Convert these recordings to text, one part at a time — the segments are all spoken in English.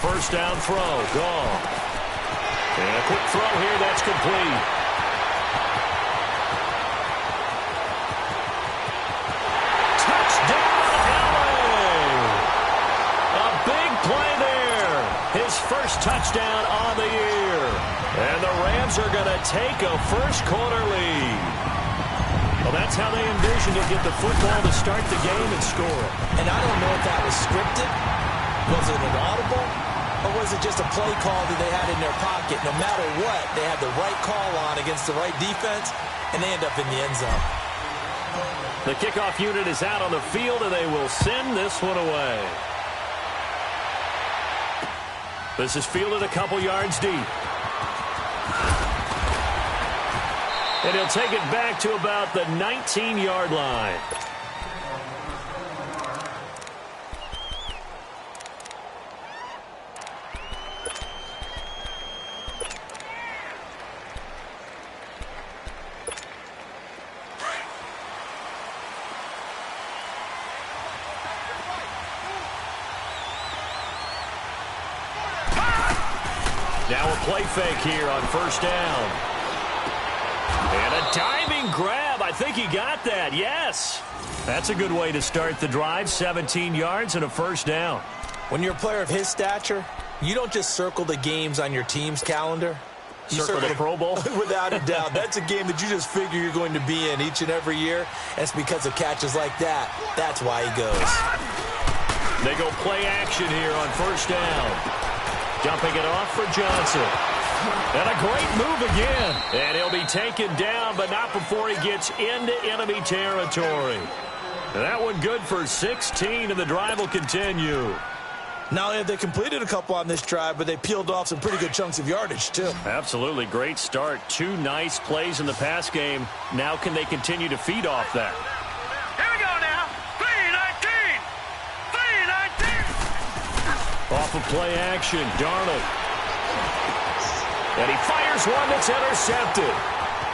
first down throw. Gone. And a quick throw here. That's complete. Touchdown, LA! A big play there. His first touchdown on the year. And the Rams are going to take a first-quarter lead. Well, that's how they envisioned it, get the football to start the game and score. And I don't know if that was scripted. Was it an audible? Or was it just a play call that they had in their pocket? No matter what, they had the right call on against the right defense, and they end up in the end zone. The kickoff unit is out on the field, and they will send this one away. This is fielded a couple yards deep. And he'll take it back to about the 19-yard line. Now a play fake here on first down. And a diving grab. I think he got that. Yes. That's a good way to start the drive. 17 yards and a first down. When you're a player of his stature, you don't just circle the games on your team's calendar. You circle the Pro Bowl? Without a doubt. That's a game that you just figure you're going to be in each and every year. And it's because of catches like that. That's why he goes. They go play action here on first down. Dumping it off for Johnson. And a great move again. And he'll be taken down, but not before he gets into enemy territory. And that one good for 16, and the drive will continue. Not only have they completed a couple on this drive, but they peeled off some pretty good chunks of yardage, too. Absolutely. Great start. 2 nice plays in the pass game. Now can they continue to feed off that? Here we go now. 3-19. 3-19. Off of play action, Darnold. And he fires one that's intercepted.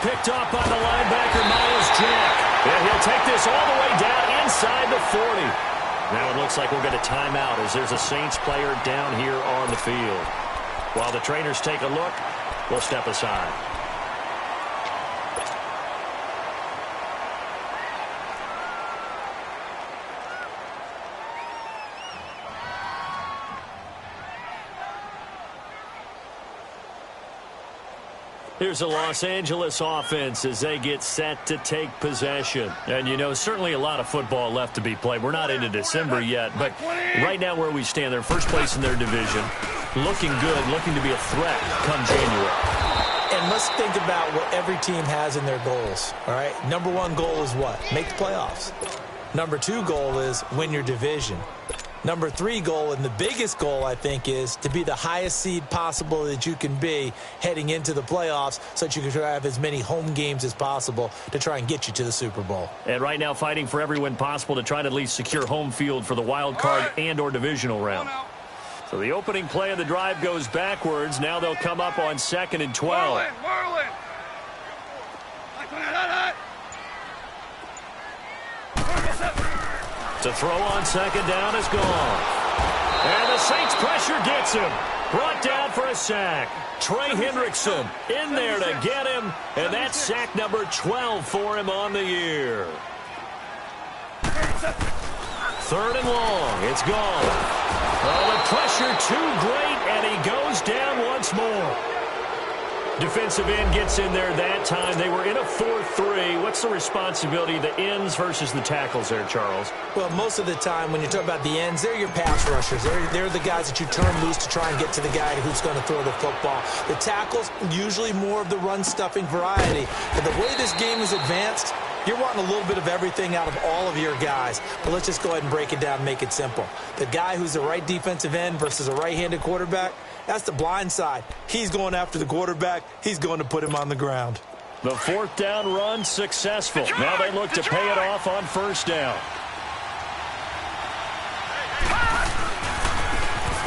Picked off by the linebacker, Miles Jack. And he'll take this all the way down inside the 40. Now it looks like we'll get a timeout as there's a Saints player down here on the field. While the trainers take a look, we'll step aside. Here's the Los Angeles offense as they get set to take possession. And, you know, certainly a lot of football left to be played. We're not into December yet, but right now where we stand, they're first place in their division. Looking good, looking to be a threat come January. And let's think about what every team has in their goals, all right? Number 1 goal is what? Make the playoffs. Number 2 goal is win your division. Number 3 goal, and the biggest goal, I think, is to be the highest seed possible that you can be heading into the playoffs so that you can have as many home games as possible to try and get you to the Super Bowl. And right now fighting for every win possible to try to at least secure home field for the wild card and or divisional round. So the opening play of the drive goes backwards. Now they'll come up on 2nd and 12. Marlin. To throw on 2nd down is gone. And the Saints pressure gets him. Brought down for a sack. Trey Hendrickson in there to get him. And that's sack number 12 for him on the year. 3rd and long. It's gone. Oh, the pressure too great, and he goes down once more. Defensive end gets in there that time. They were in a 4-3. What's the responsibility of the ends versus the tackles there, Charles? Well, most of the time when you talk about the ends, they're your pass rushers. They're the guys that you turn loose to try and get to the guy who's going to throw the football. The tackles, usually more of the run-stuffing variety. But the way this game is advanced, you're wanting a little bit of everything out of all of your guys. But let's just go ahead and break it down and make it simple. The guy who's the right defensive end versus a right-handed quarterback, that's the blind side. He's going after the quarterback. He's going to put him on the ground. The 4th down run successful. Now they look to pay it off on 1st down.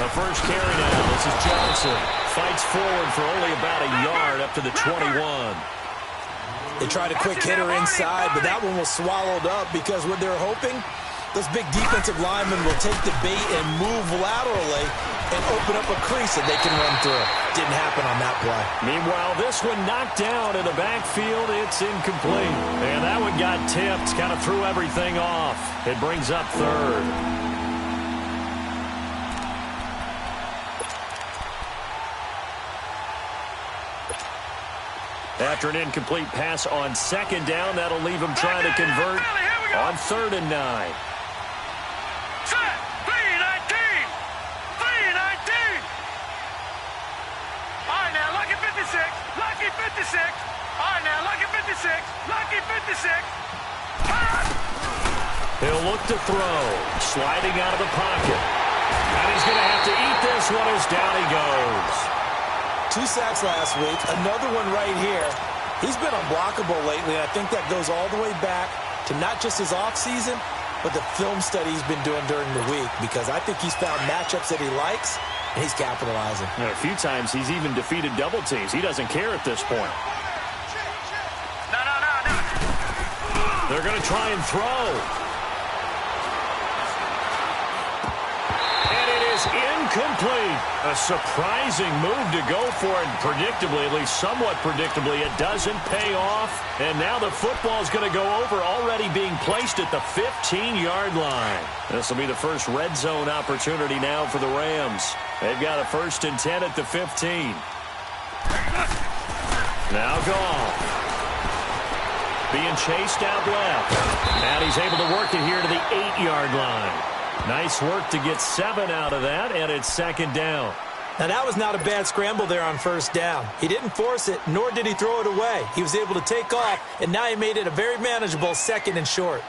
The first carry now. This is Johnson. Fights forward for only about a yard up to the 21. They tried a quick hitter inside, but that one was swallowed up because what they're hoping Those big defensive linemen will take the bait and move laterally and open up a crease that they can run through. Didn't happen on that play. Meanwhile, this one knocked down in the backfield. It's incomplete. And that one got tipped, kind of threw everything off. It brings up third. After an incomplete pass on second down, that'll leave him trying to convert on 3rd and 9. Set. 3-19. 3-19. All right, now, lucky 56. Lucky 56. All right, now, lucky 56. Lucky 56. He'll look to throw. Sliding out of the pocket. And he's going to have to eat this one as down he goes. 2 sacks last week, another one right here. He's been unblockable lately, and I think that goes all the way back to not just his offseason, but the film study he's been doing during the week, because I think he's found matchups that he likes, and he's capitalizing. A few times he's even defeated double teams. He doesn't care at this point. No. They're going to try and throw. Incomplete. A surprising move to go for it. Predictably, at least somewhat predictably, it doesn't pay off. And now the football is going to go over, already being placed at the 15-yard line. This will be the first red zone opportunity now for the Rams. They've got a 1st and 10 at the 15. Now Goff. Being chased out left. And he's able to work it here to the 8-yard line. Nice work to get 7 out of that, and it's 2nd down. Now, that was not a bad scramble there on 1st down. He didn't force it, nor did he throw it away. He was able to take off, and now he made it a very manageable 2nd and short.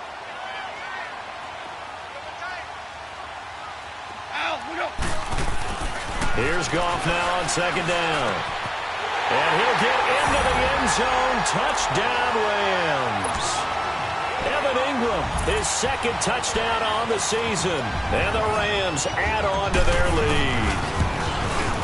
Here's Goff now on 2nd down. And he'll get into the end zone. Touchdown, Rams. Evan Ingram, his 2nd touchdown on the season. And the Rams add on to their lead.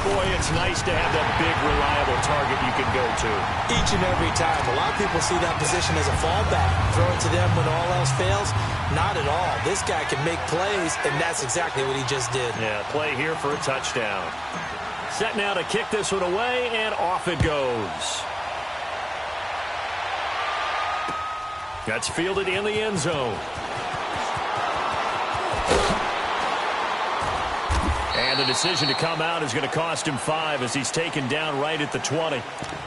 Boy, it's nice to have that big, reliable target you can go to. Each and every time. A lot of people see that position as a fallback. Throw it to them when all else fails. Not at all. This guy can make plays, and that's exactly what he just did. Yeah, play here for a touchdown. Set now to kick this one away, and off it goes. That's fielded in the end zone. And the decision to come out is going to cost him 5 as he's taken down right at the 20.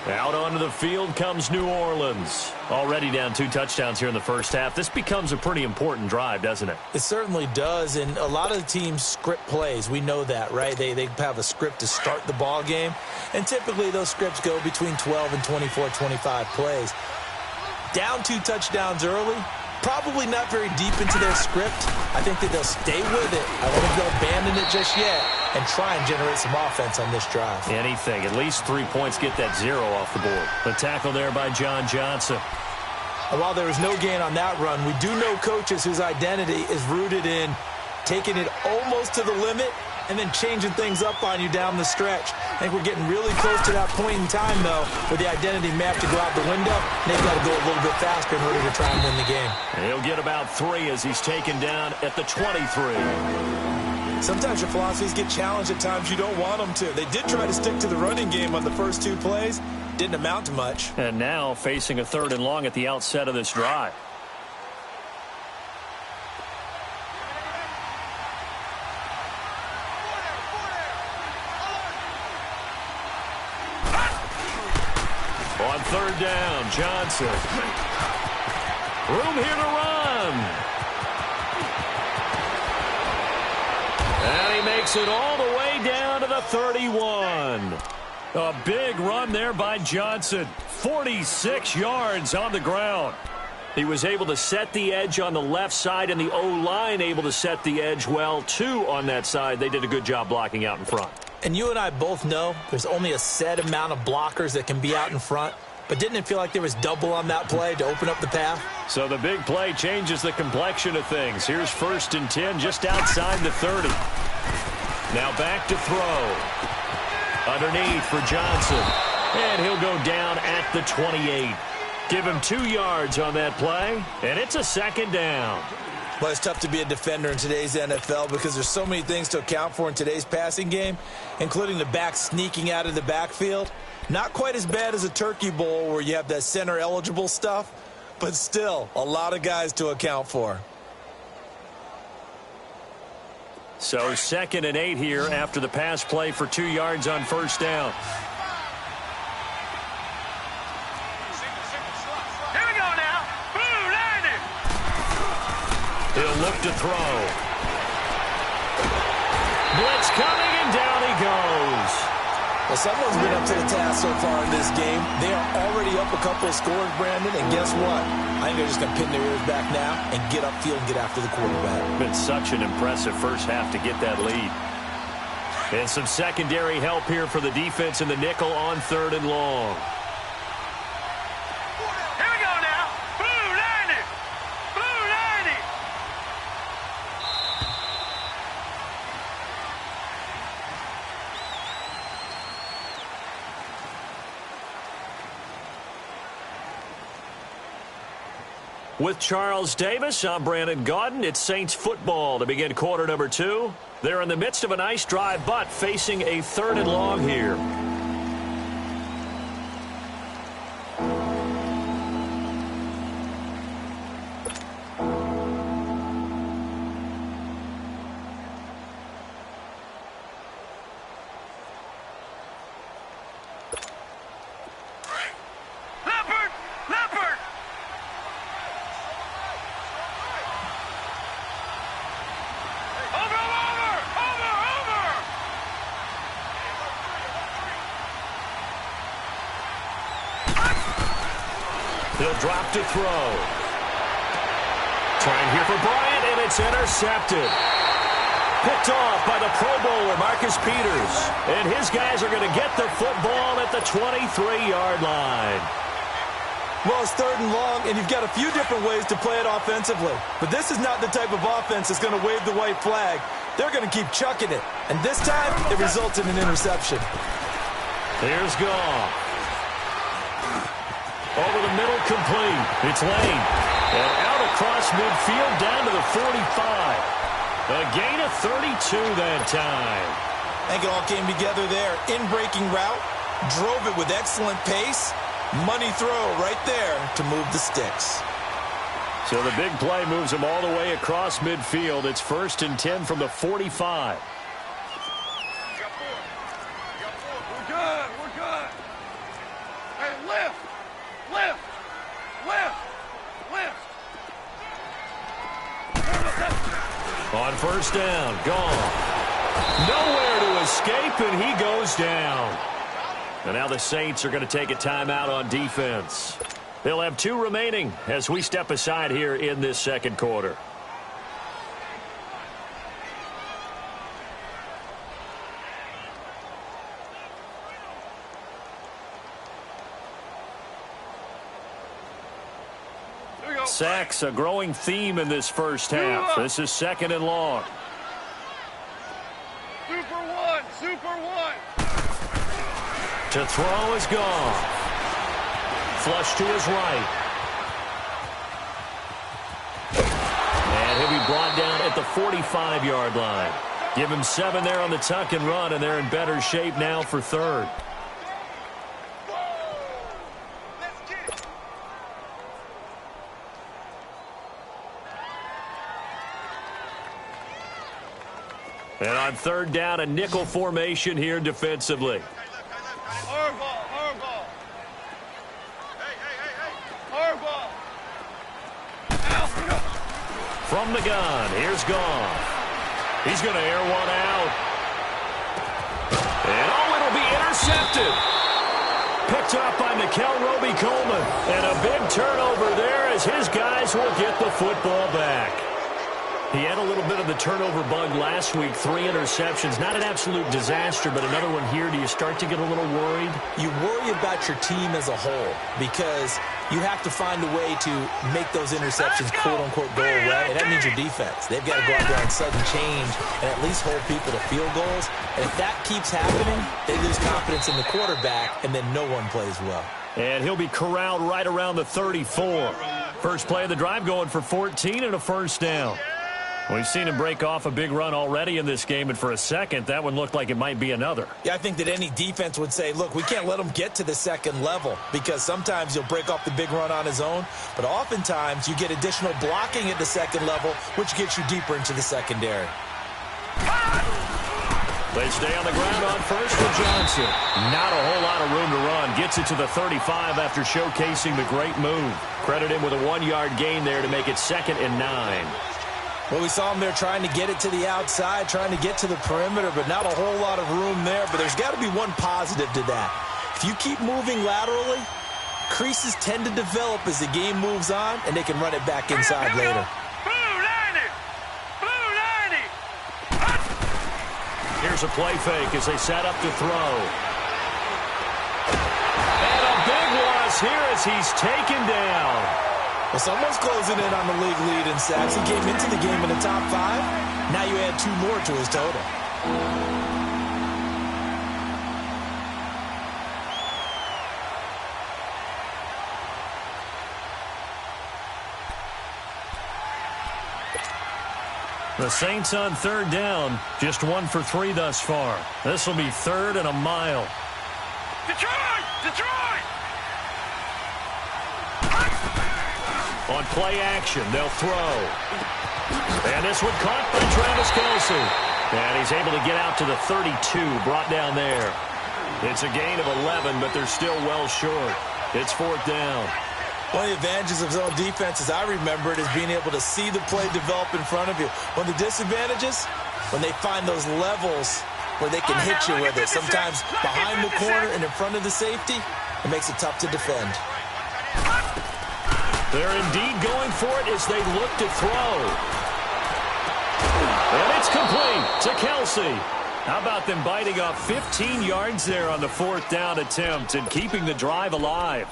Out onto the field comes New Orleans. Already down 2 touchdowns here in the first half. This becomes a pretty important drive, doesn't it? It certainly does, and a lot of the teams script plays. We know that, right? They have a script to start the ball game, and typically those scripts go between 12 and 24, 25 plays. Down 2 touchdowns early, probably not very deep into their script. I think that they'll stay with it. I don't think they'll abandon it just yet and try and generate some offense on this drive. Anything. At least 3 points, get that 0 off the board. The tackle there by John Johnson. And while there was no gain on that run, we do know coaches whose identity is rooted in taking it almost to the limit and then changing things up on you down the stretch. I think we're getting really close to that point in time, though, where the identity map to go out the window, and they've got to go a little bit faster in order to try and win the game. And he'll get about 3 as he's taken down at the 23. Sometimes your philosophies get challenged at times you don't want them to. They did try to stick to the running game on the first 2 plays. Didn't amount to much. And now facing a 3rd and long at the outset of this drive. On 3rd down, Johnson. Room here to run. And he makes it all the way down to the 31. A big run there by Johnson. 46 yards on the ground. He was able to set the edge on the left side, and the O-line able to set the edge well, too, on that side. They did a good job blocking out in front. And you and I both know there's only a set amount of blockers that can be out in front. But didn't it feel like there was double on that play to open up the path? So the big play changes the complexion of things. Here's 1st and 10 just outside the 30. Now back to throw. Underneath for Johnson. And he'll go down at the 28. Give him 2 yards on that play, and it's a 2nd down. Well, it's tough to be a defender in today's NFL because there's so many things to account for in today's passing game, including the back sneaking out of the backfield. Not quite as bad as a turkey bowl where you have that center-eligible stuff, but still a lot of guys to account for. So 2nd and 8 here after the pass play for 2 yards on first down. Here we go now. Blue landing. He'll look to throw. Blitz coming, and down he goes. Well, someone's been up to the task so far in this game. They are already up a couple of scores, Brandon, and guess what? I think they're just going to pin their ears back now and get upfield and get after the quarterback. Been such an impressive first half to get that lead. And some secondary help here for the defense in the nickel on 3rd and long. Here we go now. Blue landing. Blue landing. With Charles Davis, I'm Brandon Gaudin. It's Saints football to begin quarter number 2. They're in the midst of a nice drive, but facing a 3rd and long here. Leopard. Leopard. Over. He'll drop to throw. Trying here for Bryant, and it's intercepted. Picked off by the Pro Bowler, Marcus Peters. And his guys are going to get the football at the 23-yard line. Well, it's 3rd and long, and you've got a few different ways to play it offensively. But this is not the type of offense that's going to wave the white flag. They're going to keep chucking it. And this time, it results in an interception. Here's Goff. Over the middle, complete. It's Lane. And out across midfield, down to the 45. A gain of 32 that time. I think it all came together there. In-breaking route, drove it with excellent pace. Money throw right there to move the sticks. So the big play moves them all the way across midfield. It's 1st and 10 from the 45. We're good. Hey, lift. On first down, gone. Nowhere to escape, and he goes down. And now the Saints are going to take a timeout on defense. They'll have 2 remaining as we step aside here in this 2nd quarter. Sacks, a growing theme in this first half. This is 2nd and long. Super one. To throw is gone. Flush to his right. And he'll be brought down at the 45-yard line. Give him 7 there on the tuck and run, and they're in better shape now for 3rd. And on 3rd down, a nickel formation here defensively. Hardball. Hey. Hardball. From the gun, here's Goff. He's going to air one out. And it'll be intercepted. Picked up by Nikel Roby-Coleman. And a big turnover there as his guys will get the football back. He had a little bit of the turnover bug last week, 3 interceptions. Not an absolute disaster, but another one here. Do you start to get a little worried? You worry about your team as a whole because you have to find a way to make those interceptions, quote-unquote, go away. And that means your defense. They've got to go out there and sudden change and at least hold people to field goals. And if that keeps happening, they lose confidence in the quarterback, and then no one plays well. And he'll be corralled right around the 34. First play of the drive going for 14 and a first down. We've seen him break off a big run already in this game, and for a second, that one looked like it might be another. Yeah, I think that any defense would say, look, we can't let him get to the second level because sometimes he'll break off the big run on his own, but oftentimes you get additional blocking at the second level, which gets you deeper into the secondary. They stay on the ground on first for Johnson. Not a whole lot of room to run. Gets it to the 35 after showcasing the great move. Credit him with a 1-yard gain there to make it 2nd and 9. Well, we saw him there trying to get it to the outside, trying to get to the perimeter, but not a whole lot of room there. But there's got to be one positive to that. If you keep moving laterally, creases tend to develop as the game moves on, and they can run it back inside later. Here's a play fake as they set up to throw. And a big loss here as he's taken down. Well, someone's closing in on the league lead in sacks. He came into the game in the top 5. Now you add 2 more to his total. The Saints on 3rd down. Just 1 for 3 thus far. This will be 3rd and a mile. Detroit! Detroit! On play action, they'll throw. And this one caught by Travis Kelce. And he's able to get out to the 32, brought down there. It's a gain of 11, but they're still well short. It's 4th down. One of the advantages of zone defense, as I remember it, is being able to see the play develop in front of you. One of the disadvantages, when they find those levels where they can hit you with it, sometimes behind the corner and in front of the safety, it makes it tough to defend. They're indeed going for it as they look to throw. And it's complete to Kelce. How about them biting off 15 yards there on the 4th down attempt and keeping the drive alive?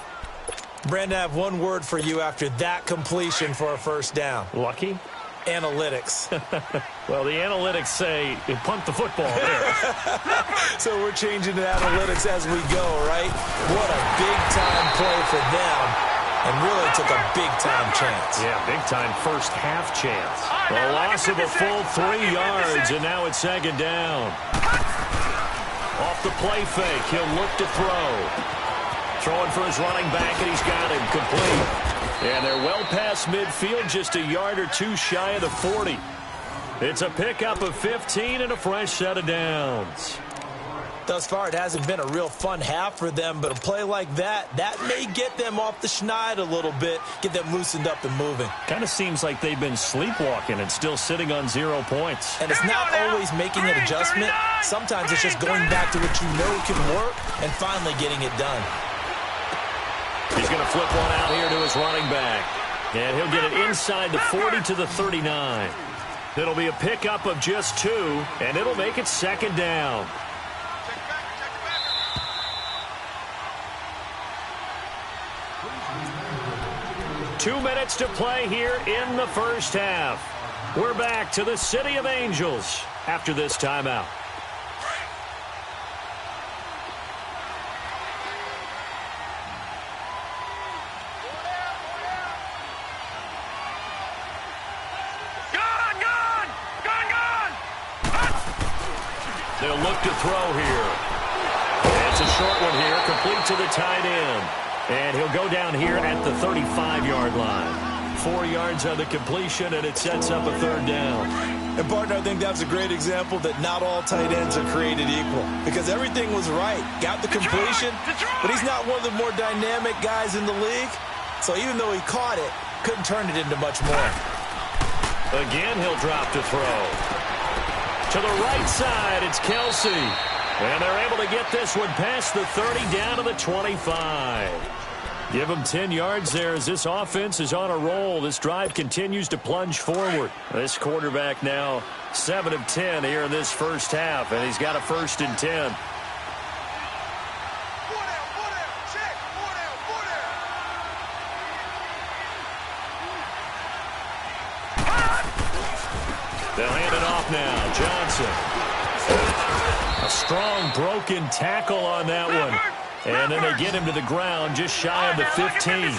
Brandon, I have one word for you after that completion for a 1st down. Lucky? Analytics. Well, the analytics say punt the football there. So we're changing to analytics as we go, right? What a big-time play for them, and really took a big-time chance. Yeah, big-time first half chance. A loss of a full 3 yards, and now it's 2nd down. Off the play fake, he'll look to throw. Throwing for his running back, and he's got him complete. And they're well past midfield, just a yard or 2 shy of the 40. It's a pickup of 15 and a fresh set of downs. Thus far, it hasn't been a real fun half for them, but a play like that may get them off the schneid a little bit, get them loosened up and moving. Kind of seems like they've been sleepwalking and still sitting on 0 points. And it's not always making an adjustment. Sometimes it's just going back to what you know can work and finally getting it done. He's going to flip one out here to his running back. And he'll get it inside the 40 to the 39. It'll be a pickup of just 2, and it'll make it 2nd down. Two minutes to play here in the first half. We're back to the City of Angels after this timeout. They'll look to throw here. It's a short one here, complete to the tight end. And he'll go down here at the 35-yard line. 4 yards on the completion, and it sets up a 3rd down. And, partner, I think that's a great example that not all tight ends are created equal. Because everything was right. Got the completion, but he's not one of the more dynamic guys in the league. So even though he caught it, couldn't turn it into much more. Again, he'll drop to throw. To the right side, it's Kelce. And they're able to get this one past the 30 down to the 25. Give them 10 yards there as this offense is on a roll. This drive continues to plunge forward. This quarterback now 7 of 10 here in this first half, and he's got a 1st and 10. They'll hand it off now. Johnson. A strong broken tackle on that one. And then they get him to the ground just shy of the 15.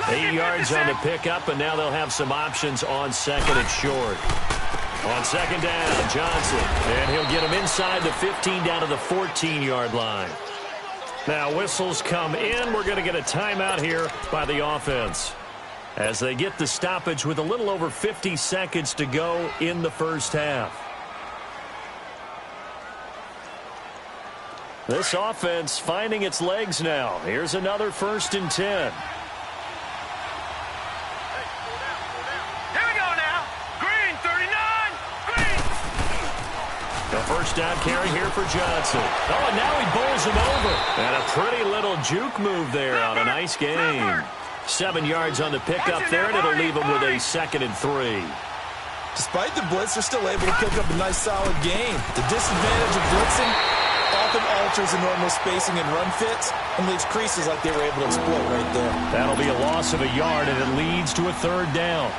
8 yards on the pickup, and now they'll have some options on 2nd and short. On second down, Johnson. And he'll get him inside the 15 down to the 14-yard line. Now whistles come in. We're going to get a timeout here by the offense as they get the stoppage with a little over 50 seconds to go in the first half. This offense finding its legs now. Here's another 1st and 10. The first down carry here for Johnson. Oh, and now he bowls him over. And a pretty little juke move there on a nice game. 7 yards on the pickup there, and it'll leave him with a 2nd and 3. Despite the blitz, they're still able to pick up a nice, solid game. The disadvantage of blitzing often alters the normal spacing and run fits and leaves creases like they were able to exploit right there. That'll be a loss of a yard, and it leads to a 3rd down.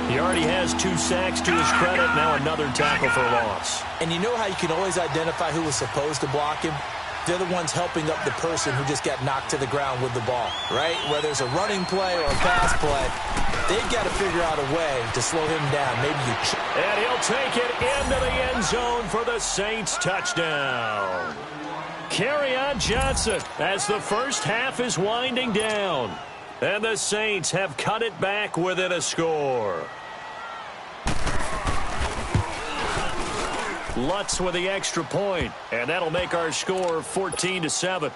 He already has 2 sacks to his credit. Now another tackle for loss. And you know how you can always identify who was supposed to block him? They're the ones helping up the person who just got knocked to the ground with the ball, right? Whether it's a running play or a pass play, they've got to figure out a way to slow him down. Maybe you... And he'll take it into the end zone for the Saints touchdown. Carry on Johnson as the first half is winding down. And the Saints have cut it back within a score. Lutz with the extra point, and that'll make our score 14-7.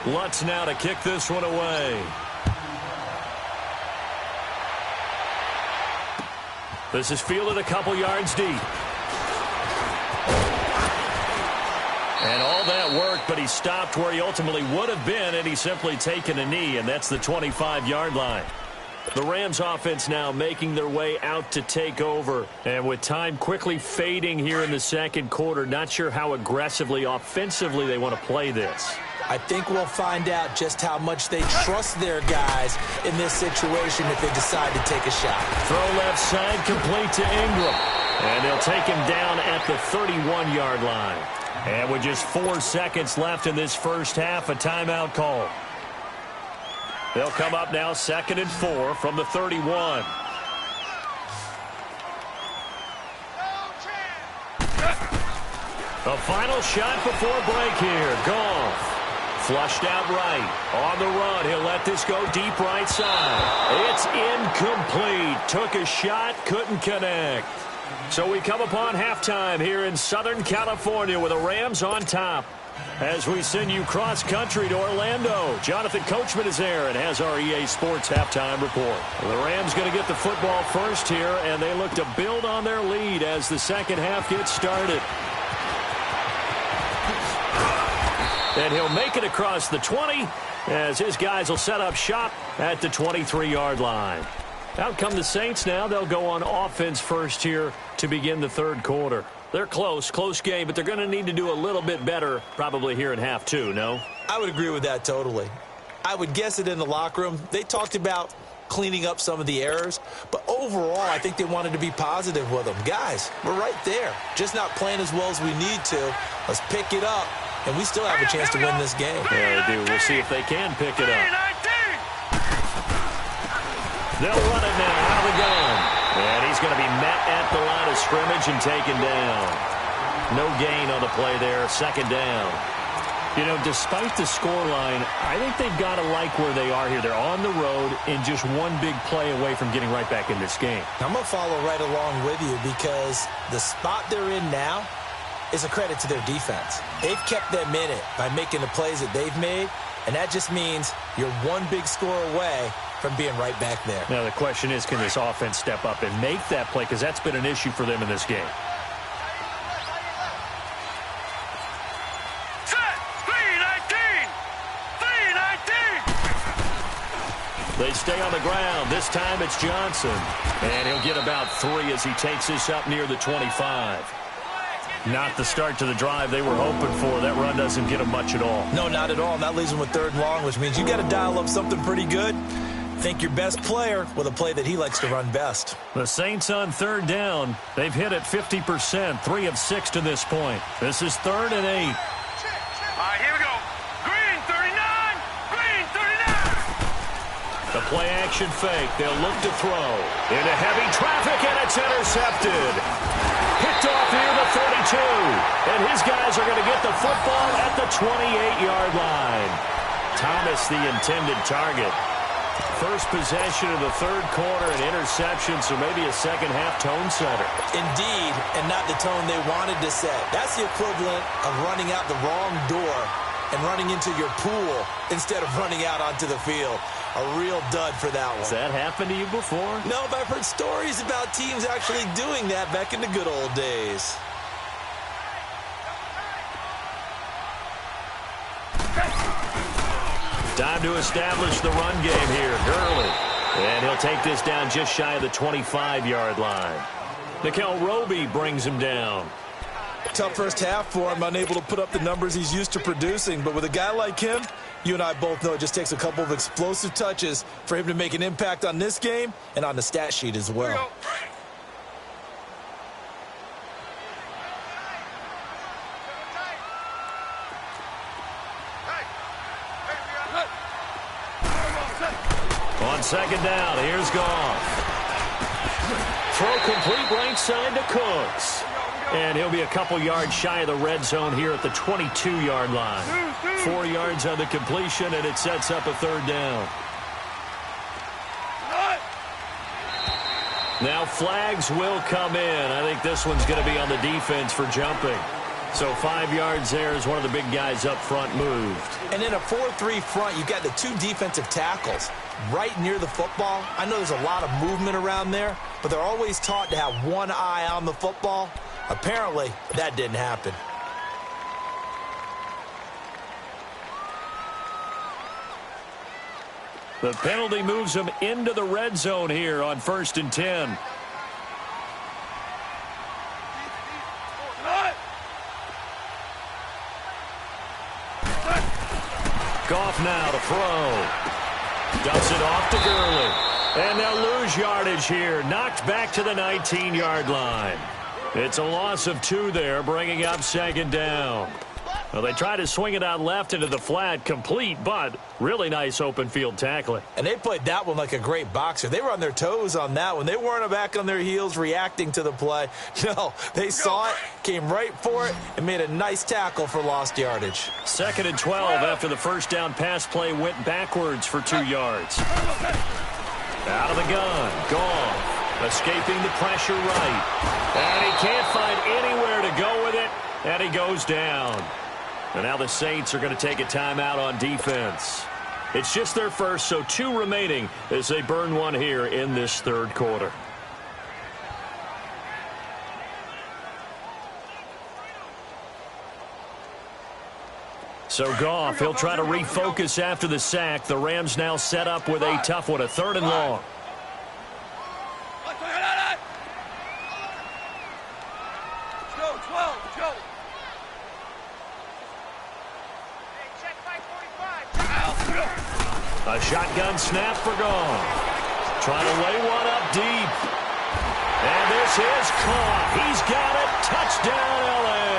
Lutz now to kick this one away. This is fielded a couple yards deep. And all that worked, but he stopped where he ultimately would have been, and he's simply taken a knee, and that's the 25-yard line. The Rams offense now making their way out to take over, and with time quickly fading here in the second quarter, not sure how aggressively, offensively they want to play this. I think we'll find out just how much they trust their guys in this situation if they decide to take a shot. Throw left side complete to Ingram, and they'll take him down at the 31-yard line. And with just 4 seconds left in this first half, a timeout call. They'll come up now 2nd and 4 from the 31. The final shot before break here. Goff. Flushed out right. On the run. He'll let this go deep right side. It's incomplete. Took a shot. Couldn't connect. So we come upon halftime here in Southern California with the Rams on top. As we send you cross-country to Orlando, Jonathan Coachman is there and has our EA Sports halftime report. The Rams going to get the football first here, and they look to build on their lead as the second half gets started. And he'll make it across the 20 as his guys will set up shop at the 23-yard line. Out come the Saints now. They'll go on offense first here to begin the third quarter. They're close game, but they're going to need to do a little bit better probably here in half two, no? I would agree with that totally. I would guess it in the locker room. They talked about cleaning up some of the errors, but overall I think they wanted to be positive with them. Guys, we're right there. Just not playing as well as we need to. Let's pick it up, and we still have a chance to win this game. Yeah, they do. We'll see if they can pick it up. They'll run it now out of the gun. And he's going to be met at the line of scrimmage and taken down. No gain on the play there. Second down. You know, despite the scoreline, I think they've got to like where they are here. They're on the road and just one big play away from getting right back in this game. I'm going to follow right along with you because the spot they're in now is a credit to their defense. They've kept them in it by making the plays that they've made, and that just means you're one big score away from being right back there. Now, the question is, can this offense step up and make that play? Because that's been an issue for them in this game. They stay on the ground. This time it's Johnson. And he'll get about 3 as he takes this up near the 25. Not the start to the drive they were hoping for. That run doesn't get them much at all. No, not at all. And that leaves them with 3rd and long, which means you got to dial up something pretty good. Think your best player with a play that he likes to run best. The Saints on 3rd down. They've hit it 50%, 3 of 6 to this point. This is 3rd and 8. All right, here we go. Green, 39. Play-action fake. They'll look to throw. Into heavy traffic, and it's intercepted. Picked off near the 32. And his guys are going to get the football at the 28-yard line. Thomas, the intended target. First possession of the third quarter, an interception, so maybe a second-half tone setter. Indeed, and not the tone they wanted to set. That's the equivalent of running out the wrong door and running into your pool instead of running out onto the field. A real dud for that one. Has that happened to you before? No, but I've heard stories about teams actually doing that back in the good old days. Time to establish the run game here. Gurley. And he'll take this down just shy of the 25-yard line. Nickel Roby brings him down. Tough first half for him, unable to put up the numbers he's used to producing. But with a guy like him, you and I both know it just takes a couple of explosive touches for him to make an impact on this game and on the stat sheet as well. On second down, here's Goff. Throw complete right side to Cooks. And he'll be a couple yards shy of the red zone here at the 22-yard line. 4 yards on the completion, and it sets up a third down. Now flags will come in. I think this one's going to be on the defense for jumping. So 5 yards there as one of the big guys up front moved. And in a 4-3 front, you've got the two defensive tackles right near the football. I know there's a lot of movement around there, but they're always taught to have one eye on the football. Apparently, that didn't happen. The penalty moves them into the red zone here on 1st and 10. Goff now to throw. Dumps it off to Gurley. And they'll lose yardage here. Knocked back to the 19-yard line. It's a loss of 2 there, bringing up second down. Well, they try to swing it out left into the flat, complete, but really nice open field tackling. And they played that one like a great boxer. They were on their toes on that one. They weren't back on their heels reacting to the play. No, they saw it, came right for it, and made a nice tackle for lost yardage. 2nd and 12 after the first down pass play went backwards for 2 yards. Out of the gun, Goff. Escaping the pressure right. And he can't find anywhere to go with it, and he goes down. And now the Saints are going to take a timeout on defense. It's just their first, so 2 remaining as they burn one here in this third quarter. So Goff, he'll try to refocus after the sack. The Rams now set up with a tough one, a 3rd and long. A shotgun snap for Goff. Trying to lay one up deep. And this is caught. He's got it. Touchdown, L.A.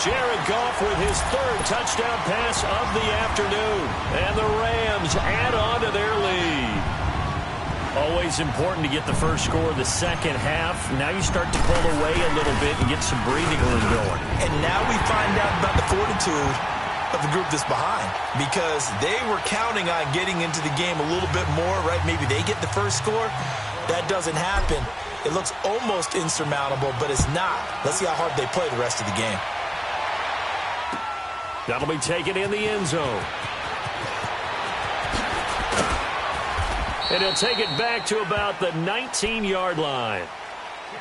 Jared Goff with his 3rd touchdown pass of the afternoon. And the Rams add on to their lead. Always important to get the first score of the second half. Now you start to pull away a little bit and get some breathing room going. And now we find out about the fortitude of the group that's behind, because they were counting on getting into the game a little bit more, right? Maybe they get the first score. That doesn't happen. It looks almost insurmountable, but it's not. Let's see how hard they play the rest of the game. That'll be taken in the end zone. And he'll take it back to about the 19-yard line.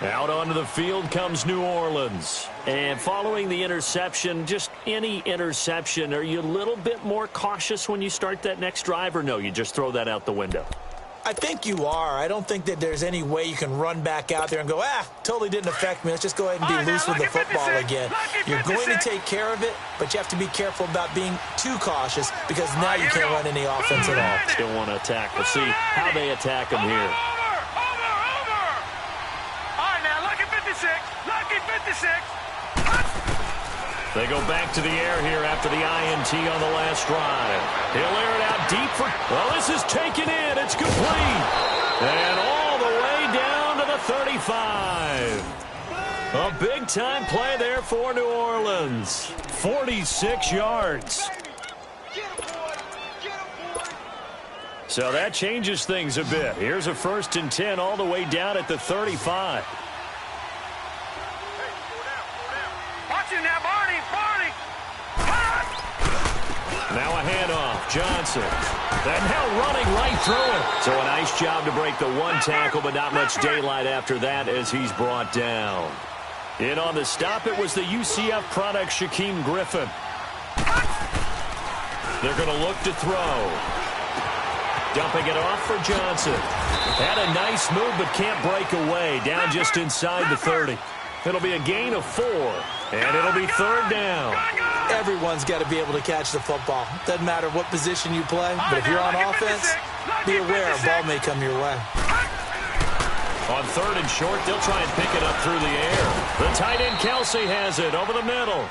Out onto the field comes New Orleans. And following the interception, just any interception, are you a little bit more cautious when you start that next drive, or no, you just throw that out the window? I think you are. I don't think that there's any way you can run back out there and go, totally didn't affect me. Let's just go ahead and be loose with the football again. You're going to take care of it, but you have to be careful about being too cautious, because now you can't run any offense at all. Still want to attack. We'll see how they attack them here. They go back to the air here after the INT on the last drive. He'll air it out deep for... Well, this is taken in. It's complete. And all the way down to the 35. A big-time play there for New Orleans. 46 yards. So that changes things a bit. Here's a 1st and 10 all the way down at the 35. Now a handoff. Johnson. And now running right through it. So a nice job to break the one tackle, but not much daylight after that as he's brought down. In on the stop, it was the UCF product, Shaquem Griffin. They're going to look to throw. Dumping it off for Johnson. Had a nice move, but can't break away. Down just inside the 30. It'll be a gain of 4, and it'll be 3rd down. Everyone's got to be able to catch the football. Doesn't matter what position you play, but if you're on offense, be aware a ball may come your way. On 3rd and short, they'll try and pick it up through the air. The tight end, Kelsey, has it over the middle.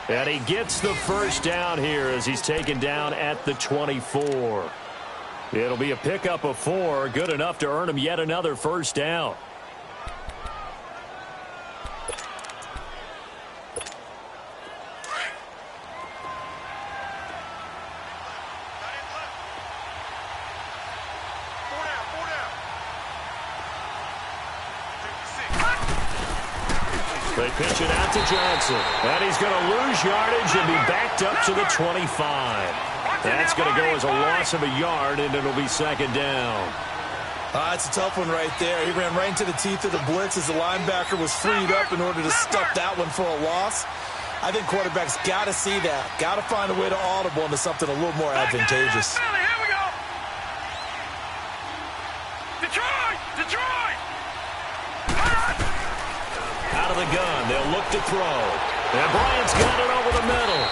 And he gets the 1st down here as he's taken down at the 24. It'll be a pickup of 4, good enough to earn him yet another 1st down. They pitch it out to Johnson. And he's going to lose yardage and be backed up to the 25. That's going to go as a loss of a yard, and it'll be 2nd down. It's a tough one right there. He ran right into the teeth of the blitz as the linebacker was freed up in order to stuff that one for a loss. I think quarterbacks got to see that. Got to find a way to audible into something a little more advantageous. Here we go. Detroit! Detroit! Out of the gun, they'll look to throw. And Bryant's got it over the middle.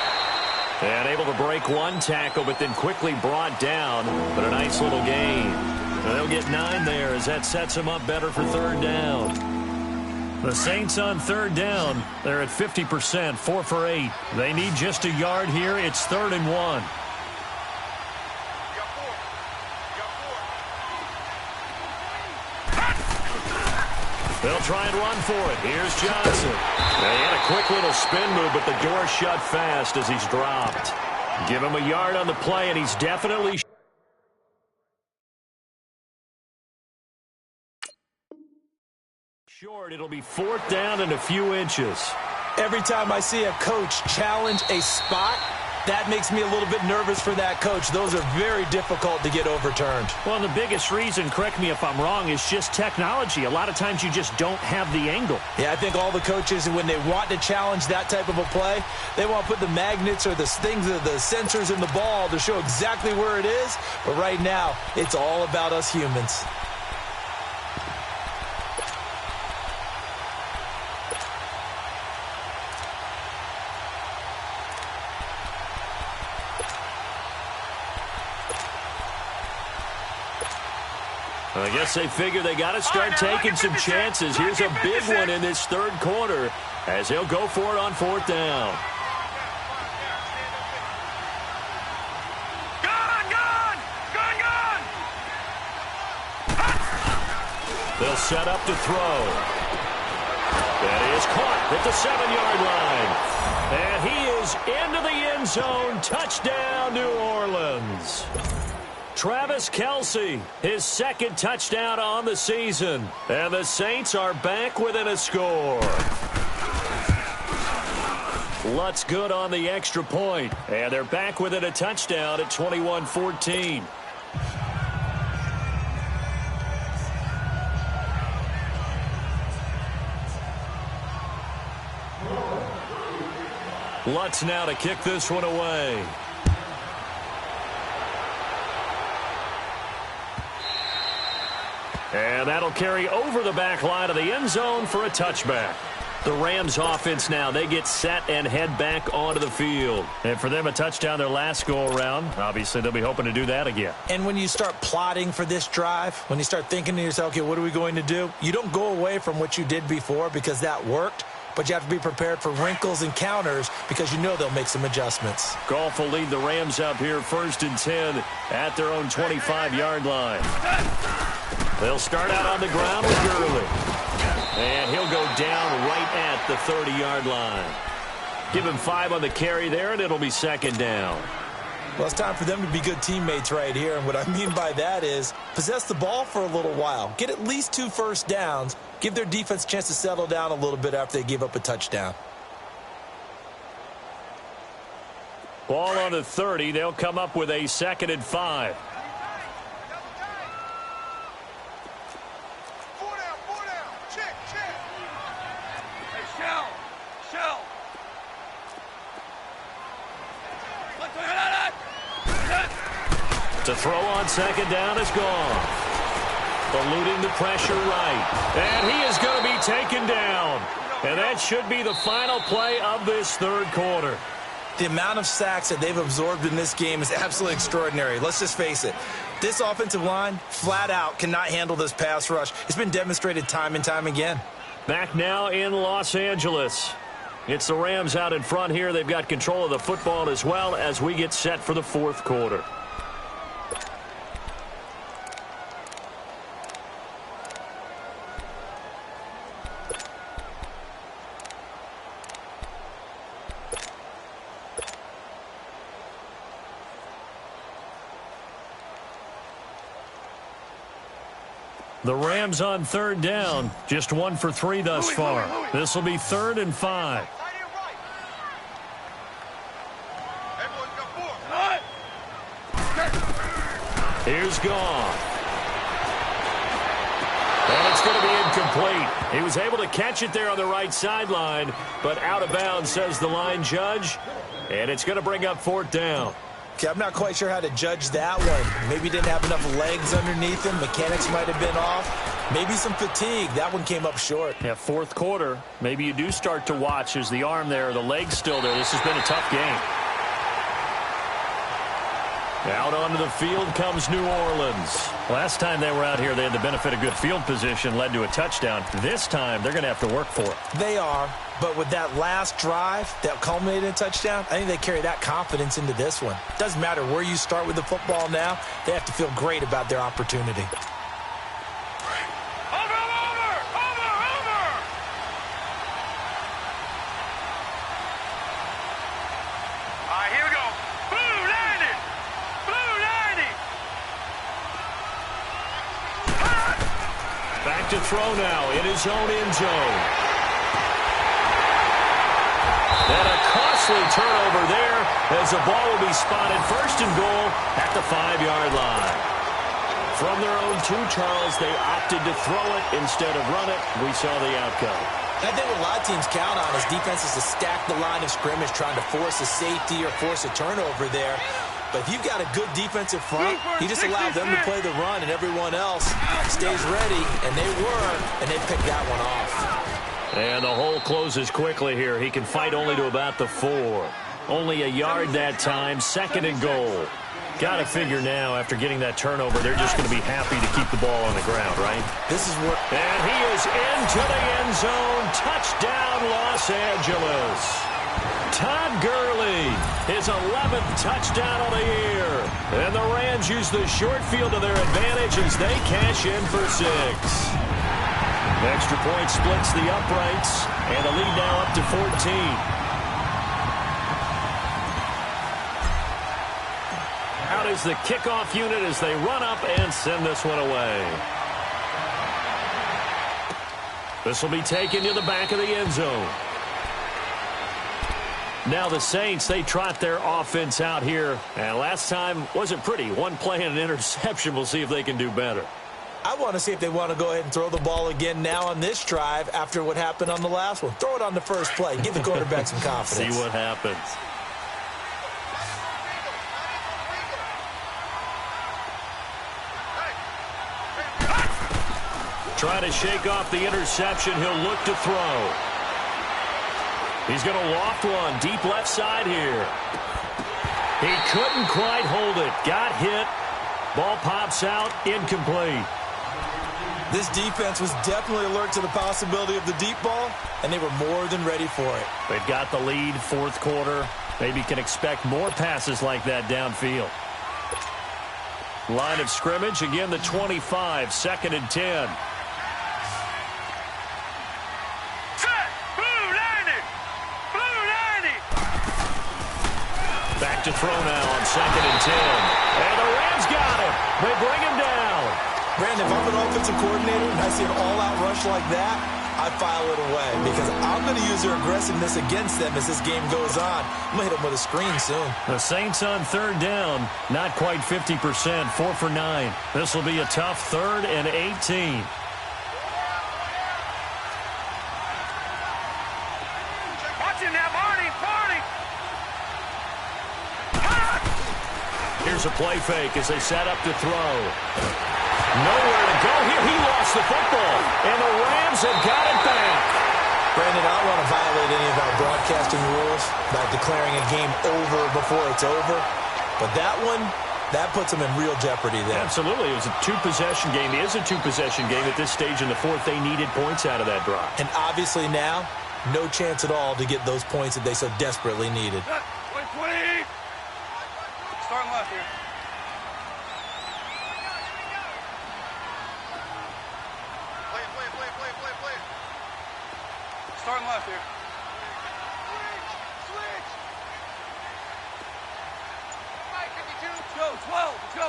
And able to break one tackle, but then quickly brought down. But a nice little gain. And they'll get 9 there as that sets them up better for 3rd down. The Saints on 3rd down. They're at 50%, 4 for 8. They need just a yard here. It's 3rd and 1. They'll try and run for it. Here's Johnson. They had a quick little spin move, but the door shut fast as he's dropped. Give him a yard on the play, and he's definitely short. It'll be 4th down and a few inches. Every time I see a coach challenge a spot, that makes me a little bit nervous for that coach. Those are very difficult to get overturned. Well, the biggest reason, correct me if I'm wrong, is just technology. A lot of times you just don't have the angle. Yeah, I think all the coaches, when they want to challenge that type of a play, they want to put the magnets or the things, the sensors in the ball to show exactly where it is. But right now, it's all about us humans. I guess they figure they got to start taking some chances. Here's a big one in this 3rd quarter as he'll go for it on 4th down. They'll set up to throw. That is caught at the 7-yard line. And he is into the end zone. Touchdown, New Orleans. Travis Kelce, his 2nd touchdown on the season. And the Saints are back within a score. Lutz good on the extra point. And they're back within a touchdown at 21-14. Lutz now to kick this one away. And that'll carry over the back line of the end zone for a touchback. The Rams offense now, they get set and head back onto the field. And for them, a touchdown their last go-around. Obviously, they'll be hoping to do that again. And when you start plotting for this drive, when you start thinking to yourself, okay, what are we going to do? You don't go away from what you did before because that worked. but you have to be prepared for wrinkles and counters because you know they'll make some adjustments. Goff will lead the Rams up here 1st and 10 at their own 25-yard line. They'll start out on the ground with Gurley. And he'll go down right at the 30-yard line. Give him 5 on the carry there, and it'll be 2nd down. Well, it's time for them to be good teammates right here, and what I mean by that is possess the ball for a little while. Get at least 2 first downs. Give their defense a chance to settle down a little bit after they give up a touchdown. Ball on the 30. They'll come up with a 2nd and 5. To throw on 2nd down is gone. Eluding the pressure right. And he is going to be taken down. And that should be the final play of this 3rd quarter. The amount of sacks that they've absorbed in this game is absolutely extraordinary. Let's just face it. This offensive line, flat out, cannot handle this pass rush. It's been demonstrated time and time again. Back now in Los Angeles. It's the Rams out in front here. They've got control of the football as well as we get set for the 4th quarter. The Rams on 3rd down. Just 1 for 3 thus far. This will be 3rd and 5. Here's Goff. And it's going to be incomplete. He was able to catch it there on the right sideline, but out of bounds, says the line judge. And it's going to bring up 4th down. Okay, I'm not quite sure how to judge that one. Maybe he didn't have enough legs underneath him. Mechanics might have been off. Maybe some fatigue. That one came up short. Yeah, 4th quarter. Maybe you do start to watch. Is the arm there, the leg's still there. This has been a tough game. Out onto the field comes New Orleans. Last time they were out here, they had the benefit of good field position, led to a touchdown. This time, they're going to have to work for it. They are, but with that last drive that culminated in a touchdown, I think they carry that confidence into this one. Doesn't matter where you start with the football now, they have to feel great about their opportunity. To throw now in his own end zone. And a costly turnover there as the ball will be spotted 1st and goal at the 5-yard line. From their own 2, Charles, they opted to throw it instead of run it. We saw the outcome. I think what a lot of teams count on is defenses to stack the line of scrimmage, trying to force a safety or force a turnover there. But if you've got a good defensive front, you just allow them to play the run, and everyone else stays ready, and they were, and they picked that one off. And the hole closes quickly here. He can fight only to about the 4. Only a yard that time, 2nd and goal. Got to figure now, after getting that turnover, they're just going to be happy to keep the ball on the ground, right? This is what... And he is into the end zone. Touchdown, Los Angeles. Todd Gurley, his 11th touchdown of the year. And the Rams use the short field to their advantage as they cash in for 6. Extra point splits the uprights, and the lead now up to 14. Out is the kickoff unit as they run up and send this one away. This will be taken to the back of the end zone. Now the Saints, they trot their offense out here. And last time wasn't pretty. 1 play and an interception. We'll see if they can do better. I want to see if they want to go ahead and throw the ball again now on this drive after what happened on the last one. Throw it on the first play. Give the quarterback some confidence. See what happens. Trying to shake off the interception. He'll look to throw. He's going to loft one deep left side here. He couldn't quite hold it. Got hit. Ball pops out. Incomplete. This defense was definitely alert to the possibility of the deep ball, and they were more than ready for it. They've got the lead, fourth quarter. Maybe can expect more passes like that downfield. Line of scrimmage, again the 25, 2nd and 10. Back to throw now on 2nd and 10. And the Rams got him. They bring him down. Brandon, if I'm an offensive coordinator and I see an all-out rush like that, I file it away because I'm going to use their aggressiveness against them as this game goes on. I'm going to hit them with a screen soon. The Saints on 3rd down, not quite 50%, 4 for 9. This will be a tough 3rd and 18. Watching that, Marty. Here's a play fake as they set up to throw. Nowhere to go here. He lost the football, and the Rams have got it back. Brandon, I don't want to violate any of our broadcasting rules by declaring a game over before it's over, but that one, that puts them in real jeopardy there. Absolutely. It was a two-possession game. It is a two-possession game at this stage in the fourth. They needed points out of that drive. And obviously now, no chance at all to get those points that they so desperately needed. Wait. Starting left here. Play. Starting left here. Switch. 52. Let's go. 12. Let's go.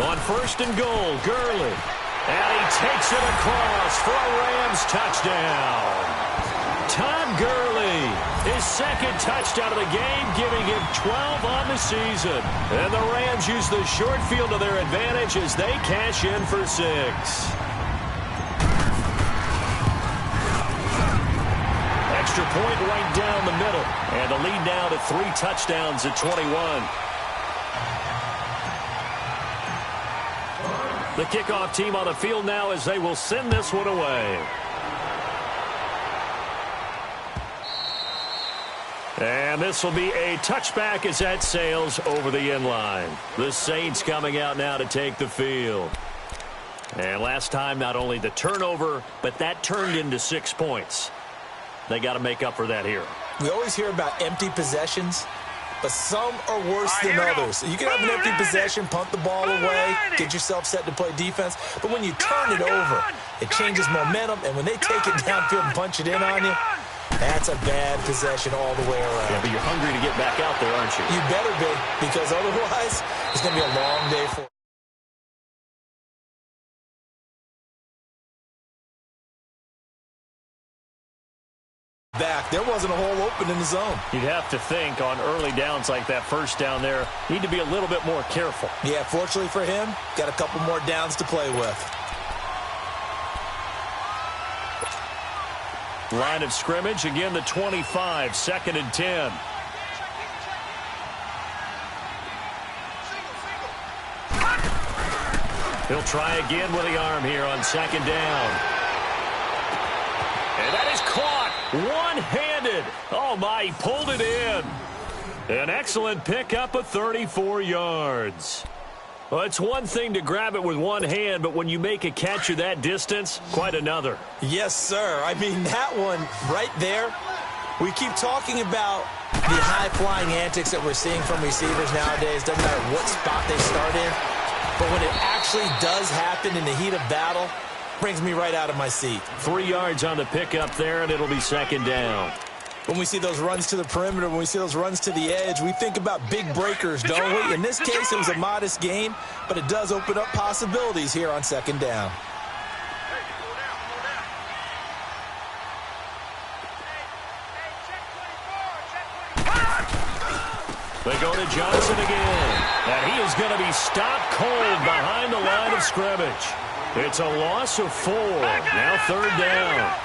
On 1st and goal, Gurley. And he takes it across for a Rams touchdown. Todd Gurley, his 2nd touchdown of the game, giving him 12 on the season. And the Rams use the short field to their advantage as they cash in for 6. Extra point right down the middle. And the lead now to 3 touchdowns at 21. The kickoff team on the field now as they will send this one away. And this will be a touchback as that sails over the end line. The Saints coming out now to take the field. And last time, not only the turnover, but that turned into 6 points. They got to make up for that here. We always hear about empty possessions, but some are worse than others. You can have an empty possession, punt the ball away, get yourself set to play defense, but when you turn it over, it changes momentum, and when they take it downfield and punch it in on you, that's a bad possession all the way around. Yeah, but you're hungry to get back out there, aren't you? You better be, because otherwise it's going to be a long day for you. Back. There wasn't a hole open in the zone. You'd have to think on early downs like that first down there, need to be a little bit more careful. Yeah, fortunately for him, got a couple more downs to play with. Line of scrimmage, again the 25, 2nd and 10. He'll try again with the arm here on 2nd down. And that is caught one-handed. Oh my, he pulled it in. An excellent pickup of 34 yards. Well, it's one thing to grab it with one hand, but when you make a catch of that distance, quite another. Yes, sir. I mean, that one right there, we keep talking about the high-flying antics that we're seeing from receivers nowadays. Doesn't matter what spot they start in. But when it actually does happen in the heat of battle, brings me right out of my seat. 3 yards on the pickup there, and it'll be 2nd down. When we see those runs to the perimeter, when we see those runs to the edge, we think about big breakers, don't we? In this case, it was a modest gain, but it does open up possibilities here on 2nd down. They go to Johnson again, and he is going to be stopped cold behind the line of scrimmage. It's a loss of 4, now 3rd down.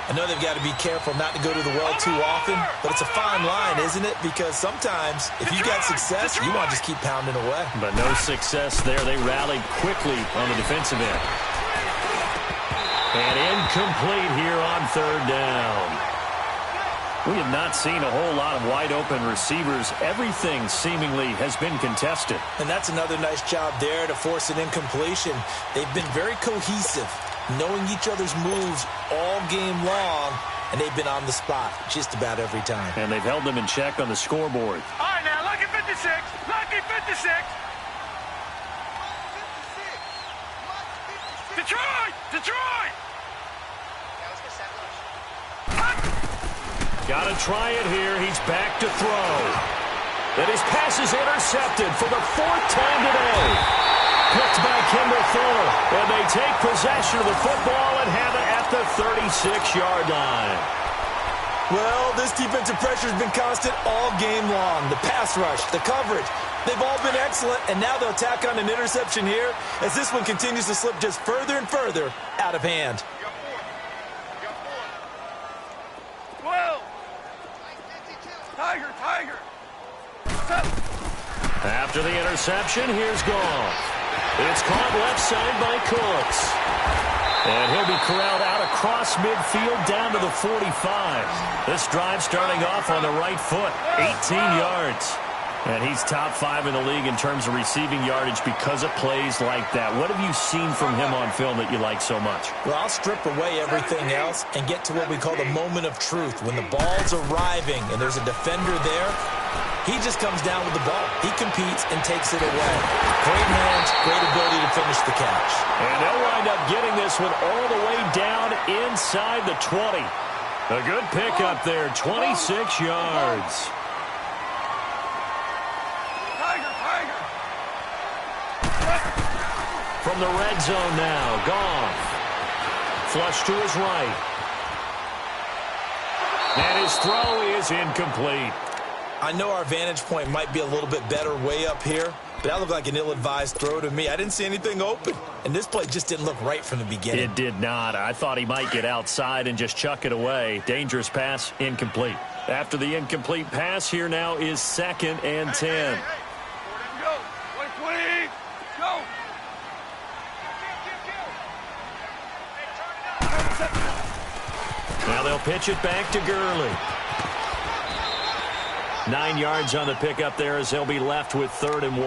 I know they've got to be careful not to go to the well too often, but it's a fine line, isn't it? Because sometimes, if you got success, you want to just keep pounding away. But no success there. They rallied quickly on the defensive end. And incomplete here on 3rd down. We have not seen a whole lot of wide-open receivers. Everything seemingly has been contested. And that's another nice job there to force an incompletion. They've been very cohesive, knowing each other's moves all game long, and they've been on the spot just about every time. And they've held them in check on the scoreboard. All right, now, lucky 56. Lucky 56. Detroit! Detroit! Got to try it here. He's back to throw. And his pass is intercepted for the fourth time today. Picked by Kendall Fuller. And they take possession of the football and have it at the 36-yard line. Well, this defensive pressure has been constant all game long. The pass rush, the coverage, they've all been excellent, and now they'll tack on an interception here as this one continues to slip just further and further out of hand. 12. Tiger, Tiger. After the interception, here's Goff. It's caught left side by Cooks. And he'll be corralled out across midfield down to the 45. This drive starting off on the right foot, 18 yards. And he's top 5 in the league in terms of receiving yardage because of plays like that. What have you seen from him on film that you like so much? Well, I'll strip away everything else and get to what we call the moment of truth. When the ball's arriving and there's a defender there, he just comes down with the ball. He competes and takes it away. Great hands, great ability to finish the catch. And they'll wind up getting this one all the way down inside the 20. A good pickup there, 26 yards. From the red zone now, Goff. Flush to his right. And his throw is incomplete. I know our vantage point might be a little bit better way up here, but that looked like an ill-advised throw to me. I didn't see anything open, and this play just didn't look right from the beginning. It did not. I thought he might get outside and just chuck it away. Dangerous pass, incomplete. After the incomplete pass, here now is 2nd and 10. Go. 20. Go. Now they'll pitch it back to Gurley. 9 yards on the pickup there as they'll be left with 3rd and 1.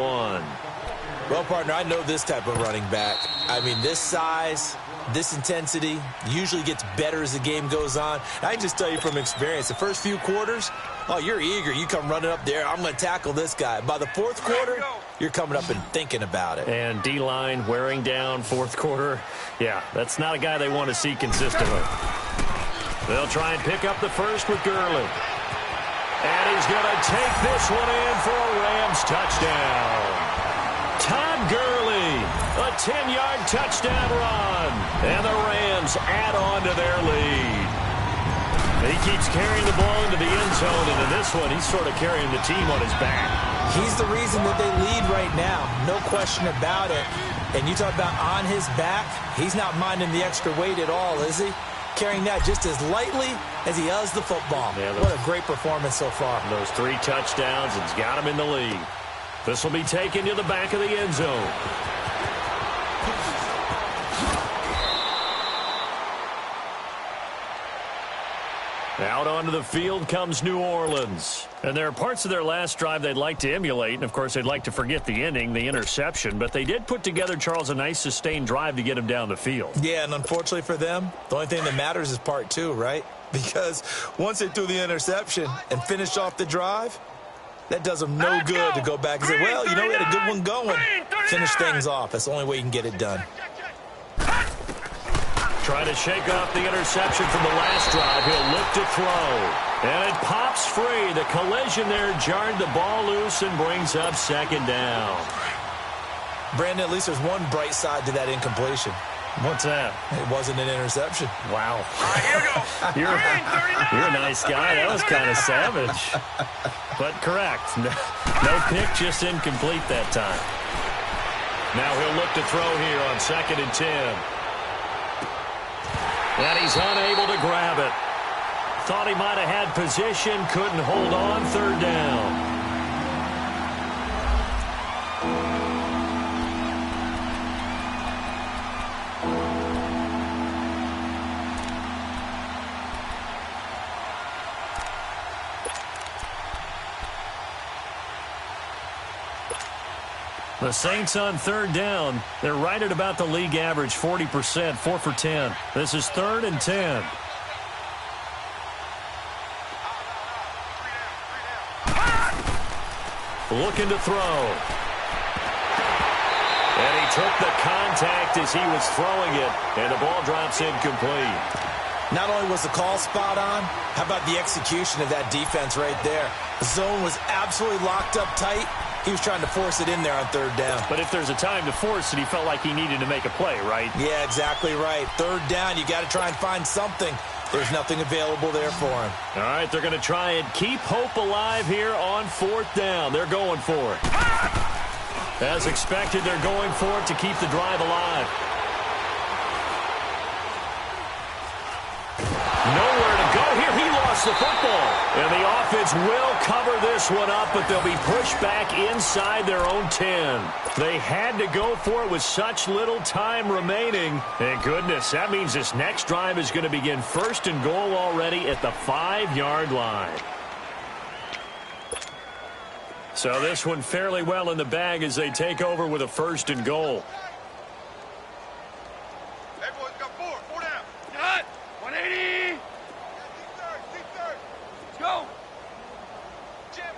Well, partner, I know this type of running back. I mean, this size, this intensity usually gets better as the game goes on. I can just tell you from experience, the first few quarters, oh, you're eager. You come running up there, I'm going to tackle this guy. By the 4th quarter, you're coming up and thinking about it. And D-line wearing down 4th quarter. Yeah, that's not a guy they want to see consistently. They'll try and pick up the first with Gurley. And he's going to take this one in for a Rams touchdown. Todd Gurley, a 10-yard touchdown run. And the Rams add on to their lead. He keeps carrying the ball into the end zone, and in this one, he's sort of carrying the team on his back. He's the reason that they lead right now, no question about it. And you talk about on his back, he's not minding the extra weight at all, is he? Carrying that just as lightly as he does the football. Yeah, what a great performance so far. Those 3 touchdowns, it's got him in the lead. This will be taken to the back of the end zone. Out onto the field comes New Orleans. And there are parts of their last drive they'd like to emulate. And, of course, they'd like to forget the ending, the interception. But they did put together, Charles, a nice sustained drive to get him down the field. Yeah, and unfortunately for them, the only thing that matters is part 2, right? Because once they threw the interception and finished off the drive, that does them no good to go back and say, well, you know, we had a good one going. Finish things off. That's the only way you can get it done. Trying to shake off the interception from the last drive. He'll look to throw. And it pops free. The collision there jarred the ball loose and brings up 2nd down. Brandon, at least there's one bright side to that incompletion. What's that? It wasn't an interception. Wow. All right, here we go. You're a nice guy. That was kind of savage. But correct. No pick, just incomplete that time. Now he'll look to throw here on 2nd and 10. And he's unable to grab it. Thought he might have had position, couldn't hold on, 3rd down. The Saints on third down. They're right at about the league average, 40%, 4 for 10. This is 3rd and 10. Looking to throw. And he took the contact as he was throwing it, and the ball drops incomplete. Not only was the call spot on, how about the execution of that defense right there? The zone was absolutely locked up tight. He was trying to force it in there on third down. But if there's a time to force it, he felt like he needed to make a play, right? Yeah, exactly right. Third down, you got to try and find something. There's nothing available there for him. All right, they're going to try and keep hope alive here on 4th down. They're going for it. As expected, they're going for it to keep the drive alive. Nowhere to go here. He lost the football. And the offense will cover this one up, but they'll be pushed back inside their own 10. They had to go for it with such little time remaining. And goodness, that means this next drive is going to begin 1st and goal already at the 5-yard line. So this one fairly well in the bag as they take over with a 1st and goal. Hey, boys, got 4 down. Cut. 180. Deep third. Let's go. Jim.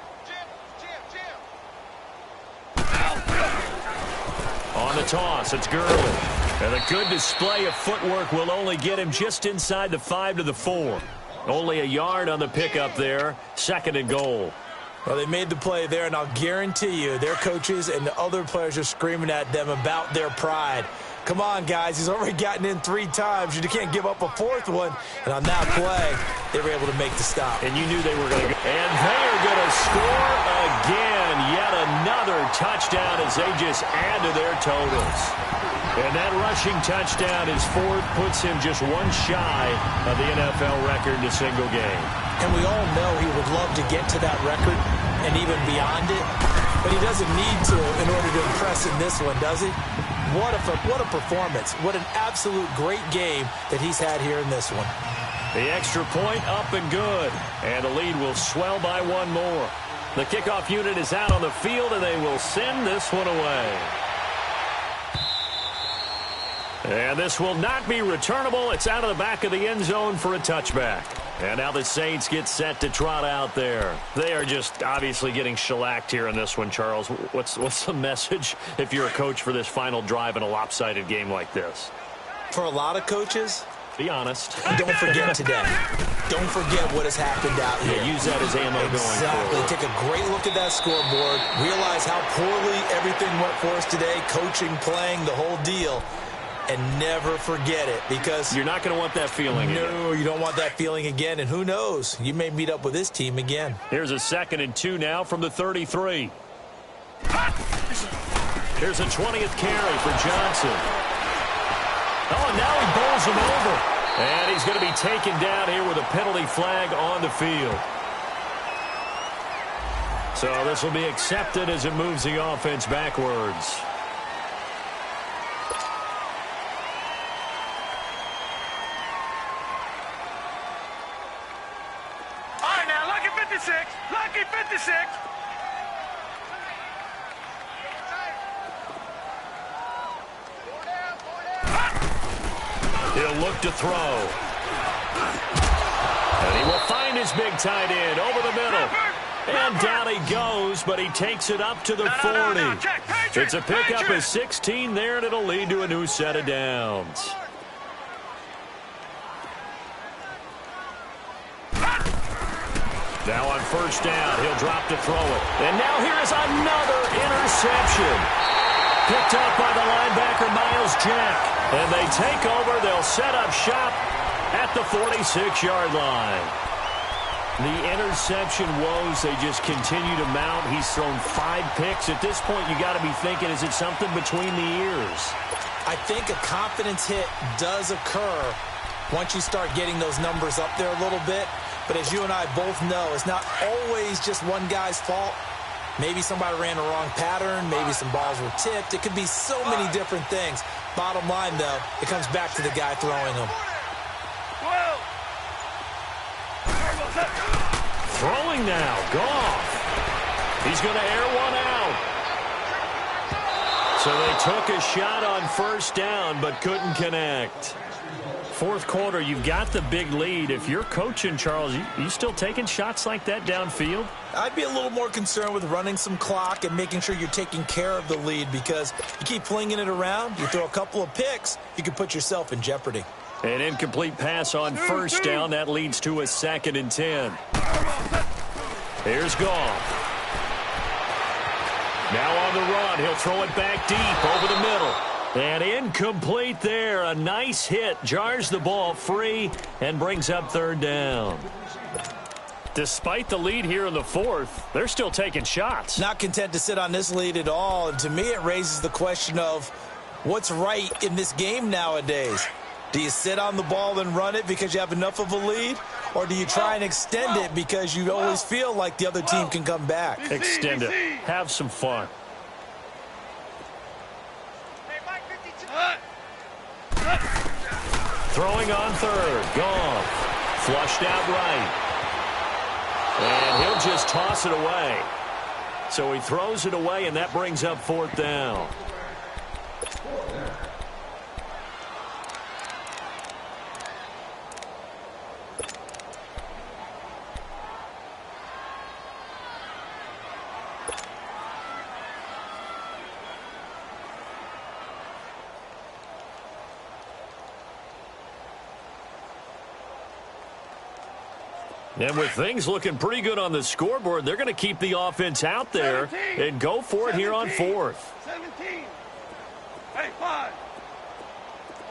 On the toss, it's Gurley. And a good display of footwork will only get him just inside the 5 to the 4. Only a yard on the pickup there. 2nd and goal. Well, they made the play there, and I'll guarantee you their coaches and the other players are screaming at them about their pride. Come on, guys. He's already gotten in 3 times. You can't give up a 4th one. And on that play, they were able to make the stop. And you knew they were going to go. And they are going to score again. Yet another touchdown as they just add to their totals. And that rushing touchdown, his 4th, puts him just one shy of the NFL record in a single game. And we all know he would love to get to that record and even beyond it. But he doesn't need to in order to impress in this one, does he? What a performance. What an absolute great game that he's had here in this one. The extra point up and good. And the lead will swell by 1 more. The kickoff unit is out on the field, and they will send this one away. And this will not be returnable. It's out of the back of the end zone for a touchback. And now the Saints get set to trot out there. They are just obviously getting shellacked here in this one, Charles. What's the message if you're a coach for this final drive in a lopsided game like this? For a lot of coaches, be honest. Don't forget today. Don't forget what has happened out here. Yeah, use that as ammo going Exactly. forward. Take a great look at that scoreboard. Realize how poorly everything went for us today. Coaching, playing, the whole deal. And never forget it, because you're not going to want that feeling again. No, you don't want that feeling again. And who knows? You may meet up with this team again. Here's a 2nd and 2 now from the 33. Here's a 20th carry for Johnson. Oh, and now he bowls him over. And he's going to be taken down here with a penalty flag on the field. So this will be accepted as it moves the offense backwards. Lucky 56. He'll look to throw. And he will find his big tight end over the middle. And down he goes, but he takes it up to the 40. It's a pickup of 16 there, and it'll lead to a new set of downs. Now on 1st down, he'll drop to throw it. And now here is another interception. Picked up by the linebacker, Miles Jack. And they take over. They'll set up shop at the 46-yard line. The interception woes, they just continue to mount. He's thrown 5 picks. At this point, you got to be thinking, is it something between the ears? I think a confidence hit does occur once you start getting those numbers up there a little bit. But as you and I both know, it's not always just one guy's fault. Maybe somebody ran the wrong pattern. Maybe some balls were tipped. It could be so many different things. Bottom line, though, it comes back to the guy throwing them. Throwing now, Goff. He's going to air one out. So they took a shot on first down but couldn't connect. Fourth quarter, you've got the big lead. If you're coaching, Charles, you still taking shots like that downfield? I'd be a little more concerned with running some clock and making sure you're taking care of the lead, because you keep flinging it around, you throw a couple of picks, you can put yourself in jeopardy. An incomplete pass on first down. That leads to a 2nd and 10. Here's Goff. Now on the run. He'll throw it back deep over the middle. And incomplete there. A nice hit. Jars the ball free and brings up 3rd down. Despite the lead here in the fourth, they're still taking shots. Not content to sit on this lead at all. And to me, it raises the question of what's right in this game nowadays. Do you sit on the ball and run it because you have enough of a lead? Or do you try and extend it because you always feel like the other team can come back? Extend it. Have some fun. Throwing on 3rd. Goff. Flushed out right. And he'll just toss it away. So he throws it away, and that brings up 4th down. And with things looking pretty good on the scoreboard, they're going to keep the offense out there and go for it here on 4th. 17. Hey, 5.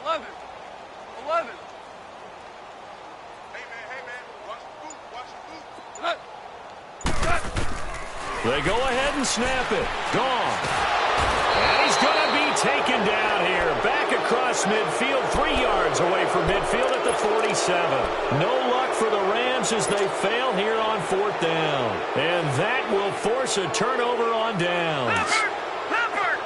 11. 11. Hey, man. Watch the boot. They go ahead and snap it. Gone. And he's going to be taken down here. Back across midfield, 3 yards away from midfield at the 47. No luck for the Rams as they fail here on 4th down. And that will force a turnover on downs. Leopard!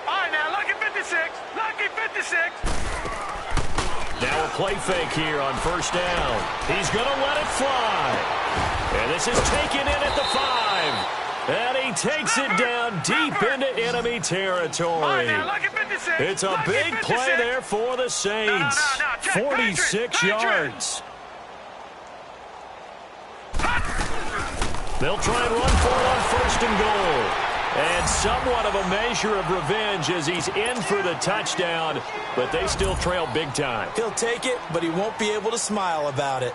All right, now, lucky 56. Lucky 56. Now a play fake here on first down. He's going to let it fly. And this is taken in at the 5. And he takes it down deep into enemy territory. It's a big play there for the Saints. 46 yards. They'll try and run for it on 1st and goal. And somewhat of a measure of revenge as he's in for the touchdown, but they still trail big time. He'll take it, but he won't be able to smile about it.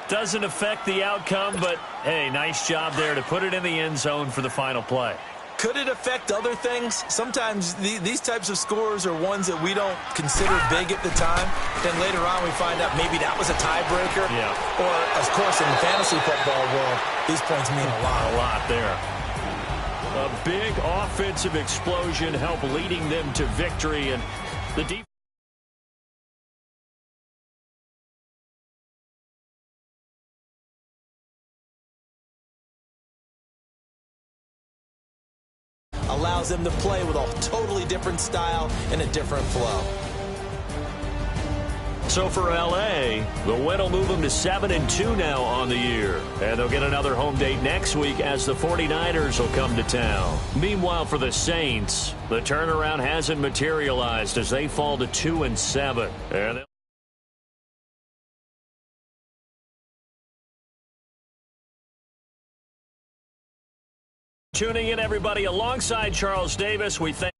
Doesn't affect the outcome, but, hey, nice job there to put it in the end zone for the final play. Could it affect other things? Sometimes these types of scores are ones that we don't consider big at the time. Then later on we find out maybe that was a tiebreaker. Yeah. Or, of course, in the fantasy football world, these points mean a lot. A lot there. A big offensive explosion helped leading them to victory, and the defense. Allows them to play with a totally different style and a different flow. So for L.A., the win will move them to 7-2 now on the year. And they'll get another home date next week as the 49ers will come to town. Meanwhile, for the Saints, the turnaround hasn't materialized as they fall to 2-7. And tuning in, everybody, alongside Charles Davis, we thank